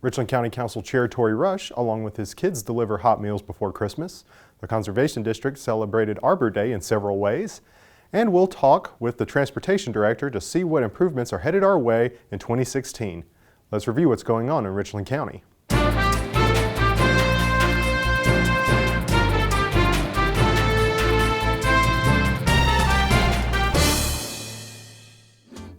Richland County Council Chair Torrey along with his kids, deliver hot meals before Christmas. The Conservation District celebrated Arbor Day in several ways. And we'll talk with the Transportation Director to see what improvements are headed our way in 2016. Let's review what's going on in Richland County.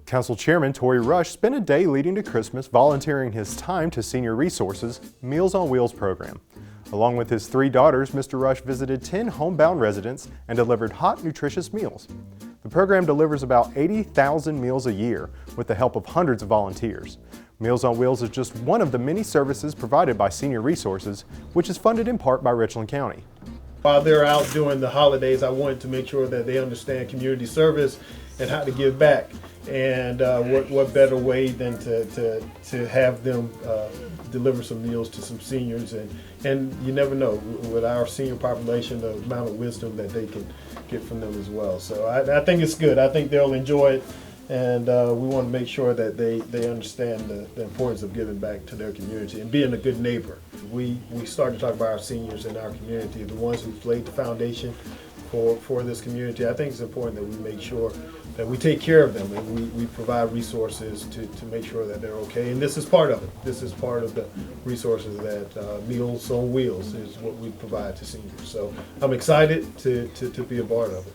Council Chairman Torrey spent a day leading to Christmas volunteering his time to Senior Resources Meals on Wheels program. Along with his 3 daughters, Mr. Rush visited 10 homebound residents and delivered hot, nutritious meals. The program delivers about 80,000 meals a year with the help of hundreds of volunteers. Meals on Wheels is just one of the many services provided by Senior Resources, which is funded in part by Richland County. While they're out during the holidays, I wanted to make sure that they understand community service and how to give back. And what better way than to have them deliver some meals to some seniors, and you never know with our senior population the amount of wisdom that they can get from them as well. So I think it's good. I think they'll enjoy it, and we want to make sure that they understand the importance of giving back to their community and being a good neighbor. We started to talk about our seniors in our community, the ones who've laid the foundation for this community. I think it's important that we make sure that we take care of them and we provide resources to make sure that they're okay. And this is part of it. This is part of the resources that Meals on Wheels is what we provide to seniors. So I'm excited to be a part of it.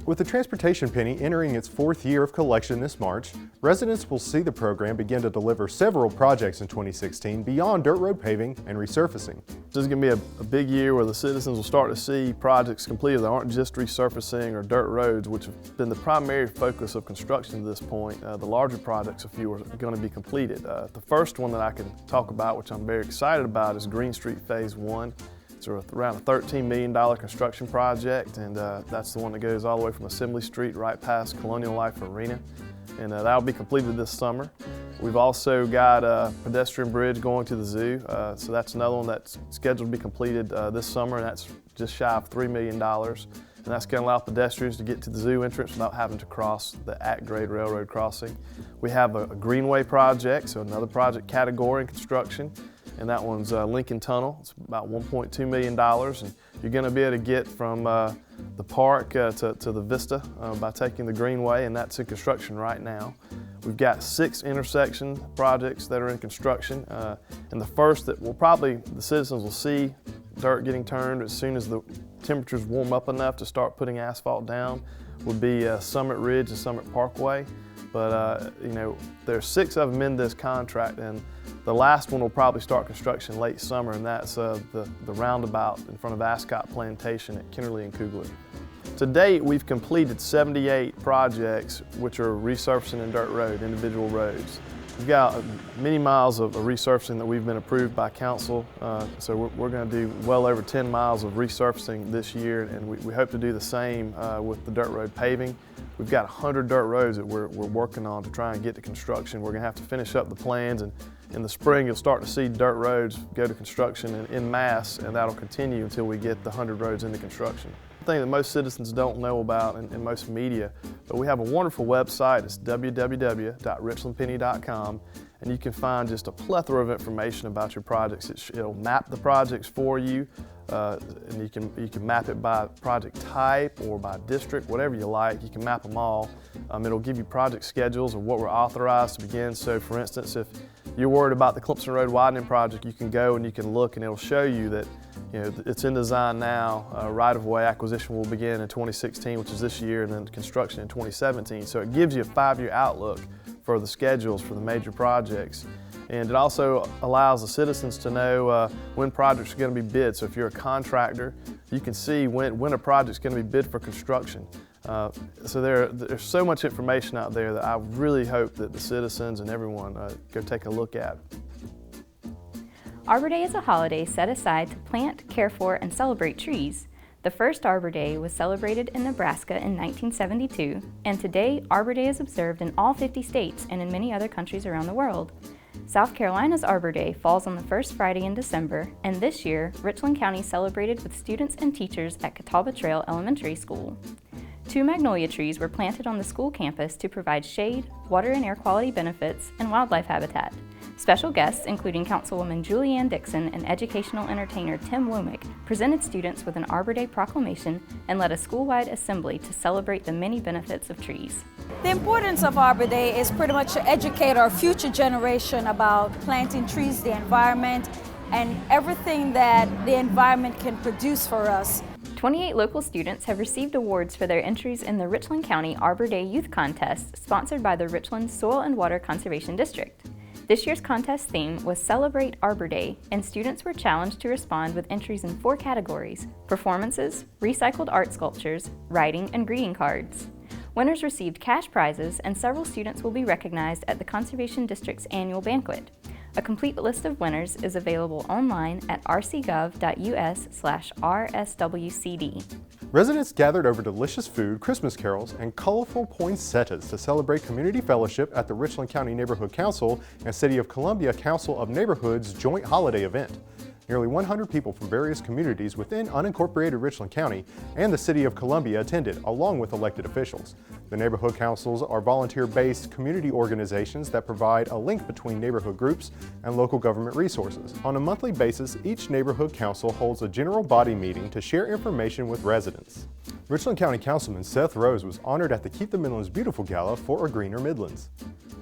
With the Transportation Penny entering its 4th year of collection this March, residents will see the program begin to deliver several projects in 2016 beyond dirt road paving and resurfacing. This is going to be a big year where the citizens will start to see projects completed that aren't just resurfacing or dirt roads, which have been the primary focus of construction to this point. The larger projects, a few, are going to be completed. The first one that I can talk about, which I'm very excited about, is Green Street Phase 1. It's around a $13 million construction project, and that's the one that goes all the way from Assembly Street right past Colonial Life Arena, and that'll be completed this summer. We've also got a pedestrian bridge going to the zoo, so that's another one that's scheduled to be completed this summer, and that's just shy of $3 million. And that's going to allow pedestrians to get to the zoo entrance without having to cross the at-grade railroad crossing. We have a greenway project, so another project category in construction, and that one's Lincoln Tunnel. It's about $1.2 million, and you're going to be able to get from the park to the Vista by taking the greenway, and that's in construction right now. We've got 6 intersection projects that are in construction, and the first that the citizens will see dirt getting turned as soon as the temperatures warm up enough to start putting asphalt down would be Summit Ridge and Summit Parkway. But you know, there's 6 of them in this contract, and the last one will probably start construction late summer, and that's the roundabout in front of Ascot Plantation at Kennerly and Kugler. To date, we've completed 78 projects which are resurfacing and dirt road, individual roads. We've got many miles of resurfacing that we've been approved by council, so we're going to do well over 10 miles of resurfacing this year, and we hope to do the same with the dirt road paving. We've got 100 dirt roads that we're working on to try and get to construction. We're going to have to finish up the plans, and in the spring you'll start to see dirt roads go to construction en masse, and that'll continue until we get the 100 roads into construction. The thing that most citizens don't know about in most media, but we have a wonderful website. It's www.richlandpenny.com, and you can find just a plethora of information about your projects. It'll map the projects for you, and you can map it by project type or by district, whatever you like. You can map them all. It'll give you project schedules of what we're authorized to begin. So for instance, if you're worried about the Clemson Road widening project, you can go and you can look, and it'll show you that it's in design now. Right-of-way acquisition will begin in 2016, which is this year, and then construction in 2017. So it gives you a 5-year outlook for the schedules for the major projects. And it also allows the citizens to know when projects are going to be bid. So if you're a contractor, you can see when a project's going to be bid for construction. So there's so much information out there that I really hope that the citizens and everyone go take a look at. Arbor Day is a holiday set aside to plant, care for, and celebrate trees. The first Arbor Day was celebrated in Nebraska in 1972, and today Arbor Day is observed in all 50 states and in many other countries around the world. South Carolina's Arbor Day falls on the first Friday in December, and this year, Richland County celebrated with students and teachers at Catawba Trail Elementary School. 2 magnolia trees were planted on the school campus to provide shade, water and air quality benefits, and wildlife habitat. Special guests, including Councilwoman Julianne Dixon and educational entertainer Tim Womack, presented students with an Arbor Day proclamation and led a school-wide assembly to celebrate the many benefits of trees. The importance of Arbor Day is pretty much to educate our future generation about planting trees, the environment, and everything that the environment can produce for us. 28 local students have received awards for their entries in the Richland County Arbor Day Youth Contest, sponsored by the Richland Soil and Water Conservation District. This year's contest theme was Celebrate Arbor Day, and students were challenged to respond with entries in 4 categories: performances, recycled art sculptures, writing, and greeting cards. Winners received cash prizes, and several students will be recognized at the Conservation District's annual banquet. A complete list of winners is available online at rcgov.us/rswcd. Residents gathered over delicious food, Christmas carols, and colorful poinsettias to celebrate community fellowship at the Richland County Neighborhood Council and City of Columbia Council of Neighborhoods joint holiday event. Nearly 100 people from various communities within unincorporated Richland County and the City of Columbia attended, along with elected officials. The neighborhood councils are volunteer-based community organizations that provide a link between neighborhood groups and local government resources. On a monthly basis, each neighborhood council holds a general body meeting to share information with residents. Richland County Councilman Seth Rose was honored at the Keep the Midlands Beautiful Gala for a Greener Midlands.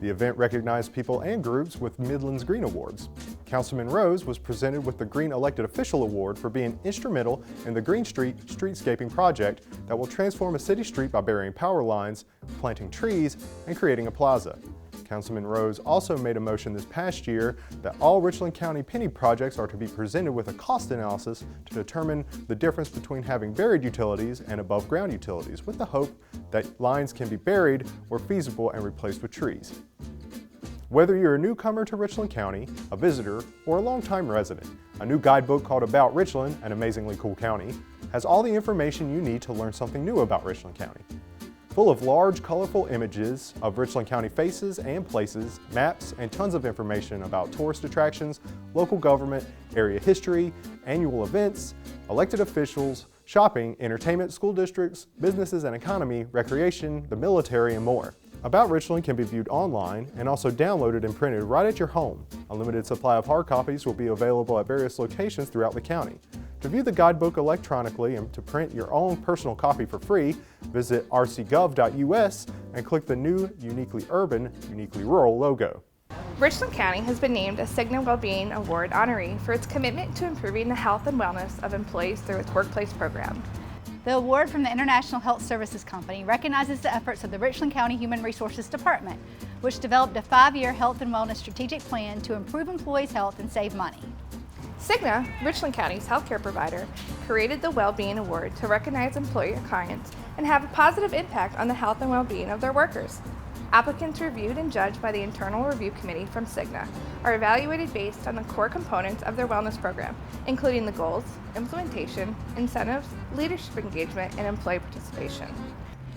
The event recognized people and groups with Midlands Green Awards. Councilman Rose was presented with the Green Elected Official Award for being instrumental in the Green Street streetscaping project that will transform a city street by burying power lines, planting trees, and creating a plaza. Councilman Rose also made a motion this past year that all Richland County penny projects are to be presented with a cost analysis to determine the difference between having buried utilities and above ground utilities, with the hope that lines can be buried where feasible and replaced with trees. Whether you're a newcomer to Richland County, a visitor, or a longtime resident, a new guidebook called About Richland, an amazingly cool county, has all the information you need to learn something new about Richland County. Full of large, colorful images of Richland County faces and places, maps, and tons of information about tourist attractions, local government, area history, annual events, elected officials, shopping, entertainment, school districts, businesses and economy, recreation, the military, and more. About Richland can be viewed online and also downloaded and printed right at your home. A limited supply of hard copies will be available at various locations throughout the county. To view the guidebook electronically and to print your own personal copy for free, visit rcgov.us and click the new Uniquely Urban, Uniquely Rural logo. Richland County has been named a Cigna Wellbeing Award honoree for its commitment to improving the health and wellness of employees through its workplace program. The award from the International Health Services Company recognizes the efforts of the Richland County Human Resources Department, which developed a 5-year health and wellness strategic plan to improve employees' health and save money. Cigna, Richland County's healthcare provider, created the Wellbeing Award to recognize employer clients and have a positive impact on the health and well-being of their workers. Applicants reviewed and judged by the Internal Review Committee from Cigna are evaluated based on the core components of their wellness program, including the goals, implementation, incentives, leadership engagement, and employee participation.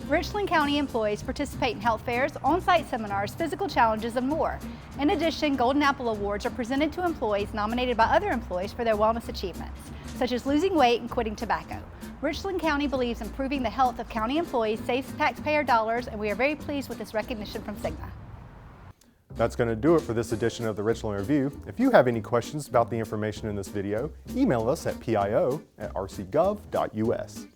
Richland County employees participate in health fairs, on-site seminars, physical challenges, and more. In addition, Golden Apple Awards are presented to employees nominated by other employees for their wellness achievements, such as losing weight and quitting tobacco. Richland County believes improving the health of county employees saves taxpayer dollars, and we are very pleased with this recognition from Cigna. That's going to do it for this edition of the Richland Review. If you have any questions about the information in this video, email us at pio@rcgov.us.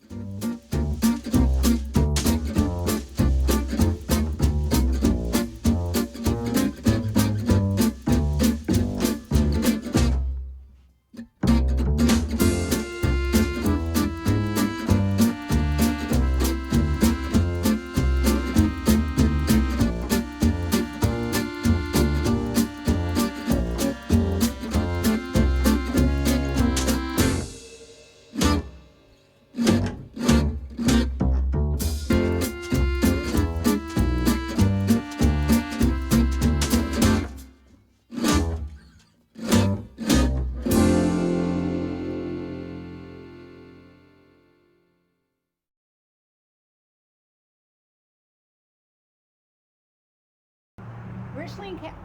Richland County.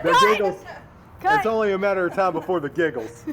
The giggles. It's only a matter of time before the giggles.